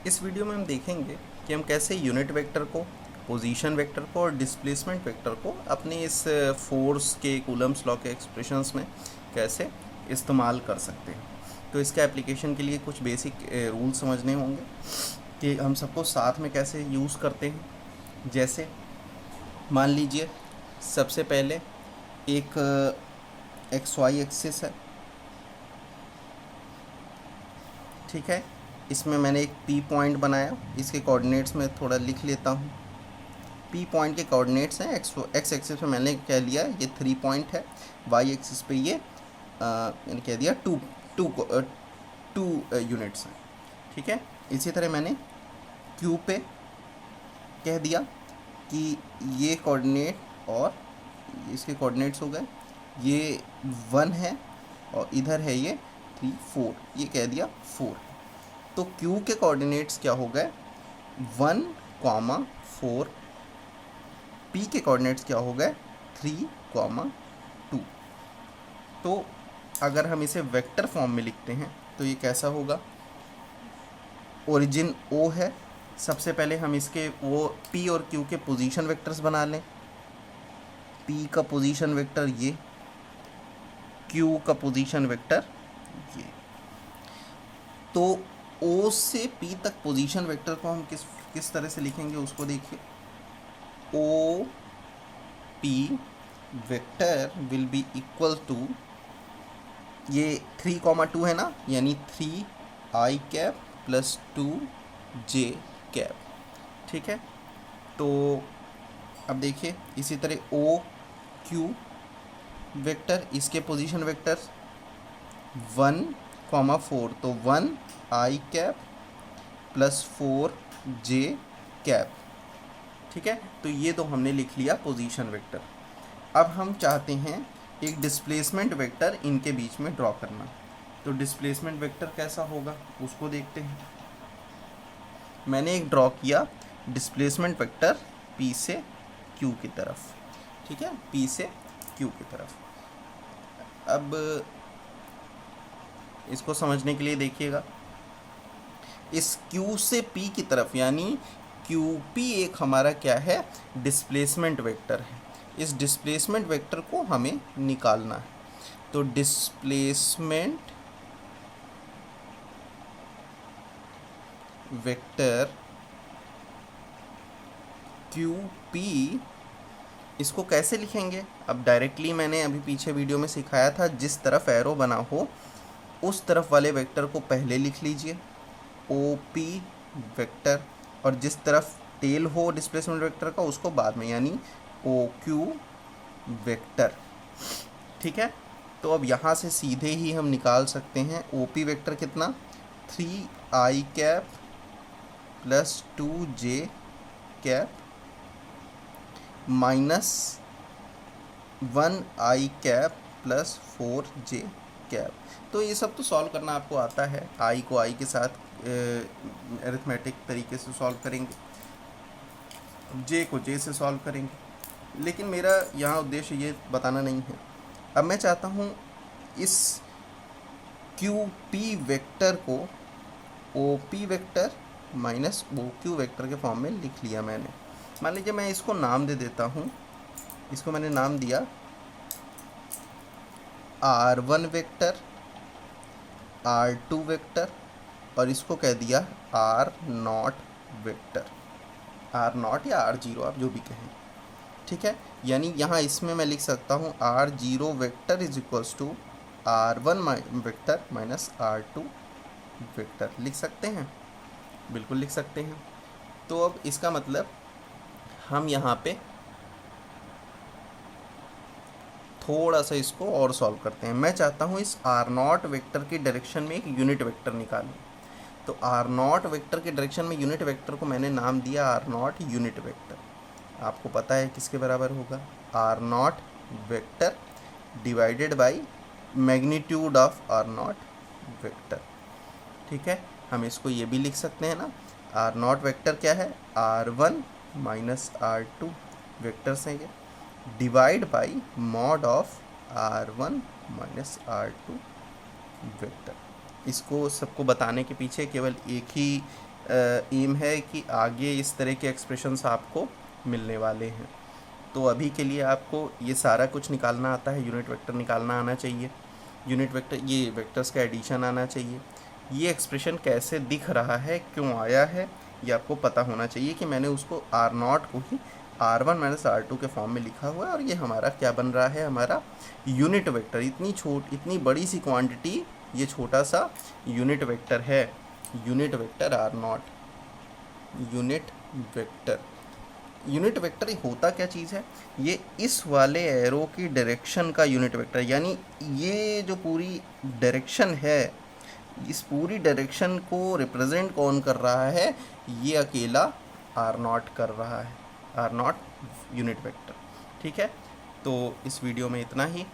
इस वीडियो में हम देखेंगे कि हम कैसे यूनिट वेक्टर को, पोजीशन वेक्टर को और डिस्प्लेसमेंट वेक्टर को अपने इस फोर्स के कूलम्स लॉ के एक्सप्रेशंस में कैसे इस्तेमाल कर सकते हैं। तो इसके एप्लीकेशन के लिए कुछ बेसिक रूल समझने होंगे कि हम सबको साथ में कैसे यूज़ करते हैं। जैसे मान लीजिए सबसे पहले एक एक्स वाई एक्सिस है, ठीक है। इसमें मैंने एक पी पॉइंट बनाया, इसके कोऑर्डिनेट्स में थोड़ा लिख लेता हूँ। पी पॉइंट के कोऑर्डिनेट्स हैं एक्स एक्सिस पे मैंने कह लिया ये 3 पॉइंट है, वाई एक्सिस पे ये मैंने कह दिया टू यूनिट्स हैं, ठीक है। इसी तरह मैंने क्यू पे कह दिया कि ये कोऑर्डिनेट और इसके कोऑर्डिनेट्स हो गए, ये 1 है और इधर है ये 3 4, ये कह दिया 4। तो Q के कोऑर्डिनेट्स क्या हो गए 1, 4। P के कोऑर्डिनेट्स क्या हो गए 3, 2। तो अगर हम इसे वेक्टर फॉर्म में लिखते हैं तो ये कैसा होगा। ओरिजिन O है, सबसे पहले हम इसके वो P और Q के पोजीशन वेक्टर्स बना लें। P का पोजीशन वेक्टर ये, Q का पोजीशन वेक्टर ये। तो O से P तक पोजीशन वेक्टर को हम किस तरह से लिखेंगे उसको देखिए। O P vector will be equal to, ये 3, 2 है ना, यानी 3i cap plus 2j cap, ठीक है। तो अब देखिए इसी तरह O Q वेक्टर, इसके पोजीशन वेक्टर 1, 4, तो 1i cap plus 4j cap, ठीक है। तो ये तो हमने लिख लिया पोजीशन वेक्टर। अब हम चाहते हैं एक डिस्प्लेसमेंट वेक्टर इनके बीच में ड्रॉ करना। तो डिस्प्लेसमेंट वेक्टर कैसा होगा उसको देखते हैं। मैंने एक ड्रॉ किया डिस्प्लेसमेंट वेक्टर P से Q की तरफ, ठीक है, P से Q की तरफ। अब इसको समझने के लिए देखिएगा, इस Q से P की तरफ यानी QP एक हमारा क्या है डिस्प्लेसमेंट वेक्टर है। इस डिस्प्लेसमेंट वेक्टर को हमें निकालना है। तो डिस्प्लेसमेंट वेक्टर QP इसको कैसे लिखेंगे। अब डायरेक्टली मैंने अभी पीछे वीडियो में सिखाया था, जिस तरफ एरो बना हो उस तरफ वाले वेक्टर को पहले लिख लीजिए OP वेक्टर, और जिस तरफ टेल हो डिस्प्लेसमेंट वेक्टर का उसको बाद में, यानी OQ वेक्टर, ठीक है। तो अब यहाँ से सीधे ही हम निकाल सकते हैं OP वेक्टर कितना 3i cap plus 2j cap minus 1i cap plus 4j cap. तो ये सब तो सॉल्व करना आपको आता है, i को i के साथ अरिथमेटिक तरीके से सॉल्व करेंगे, j को j से सॉल्व करेंगे, लेकिन मेरा यहाँ उद्देश्य ये बताना नहीं है। अब मैं चाहता हूँ इस QP वेक्टर को OP vector minus OQ vector के फॉर्म में लिख लिया मैंने। मान लीजिए मैं इसको नाम दे देता हूँ, इसको मैंने नाम दिया R1 वेक्टर, R2 वेक्टर, और इसको कह दिया R0 वेक्टर, R0 या R0 आप जो भी कहें, ठीक है। यानी यहाँ इसमें मैं लिख सकता हूँ R0 vector is equals to R1 vector minus R2 vector. लिख सकते हैं, बिल्कुल लिख सकते हैं। तो अब इसका मतलब हम यहाँ पे थोड़ा सा इसको और सॉल्व करते हैं। मैं चाहता हूँ इस R0 वेक्टर की डायरेक्शन में एक यूनिट वेक्टर निकालूं। तो R0 वेक्टर के डायरेक्शन में यूनिट वेक्टर को मैंने नाम दिया R0 यूनिट वेक्टर। आपको पता है किसके बराबर होगा, R0 vector divided by magnitude of R0 vector, ठीक है। हम इसको ये भी लिख सकते हैं ना, R0 वेक्टर क्या है R1 माइनस R2 वेक्टर्स हैं ये, divide by mod of R1 minus R2 vector. इसको सबको बताने के पीछे केवल एक ही एम है कि आगे इस तरह के एक्सप्रेशंस आपको मिलने वाले हैं। तो अभी के लिए आपको ये सारा कुछ निकालना आता है, यूनिट वेक्टर निकालना आना चाहिए, यूनिट वेक्टर ये वेक्टर्स का एडिशन आना चाहिए, ये एक्सप्रेशन कैसे दिख रहा है, क्यों आया है, ये आपको पता होना चाहिए कि मैंने उसको आर नॉट को ही R1 माइनस R2 के फॉर्म में लिखा हुआ है और ये हमारा क्या बन रहा है, हमारा यूनिट वेक्टर। इतनी बड़ी सी क्वांटिटी, ये छोटा सा यूनिट वेक्टर है, unit vector R naught. Unit vector, unit vector होता क्या चीज़ है, ये इस वाले एरो की डायरेक्शन का यूनिट वेक्टर, यानी ये जो पूरी डायरेक्शन है, इस पूरी डायरेक्शन को रिप्रेजेंट कौन कर रहा है, ये अकेला आर नॉट कर रहा है, आर नॉट यूनिट वेक्टर। ठीक है, तो इस वीडियो में इतना ही।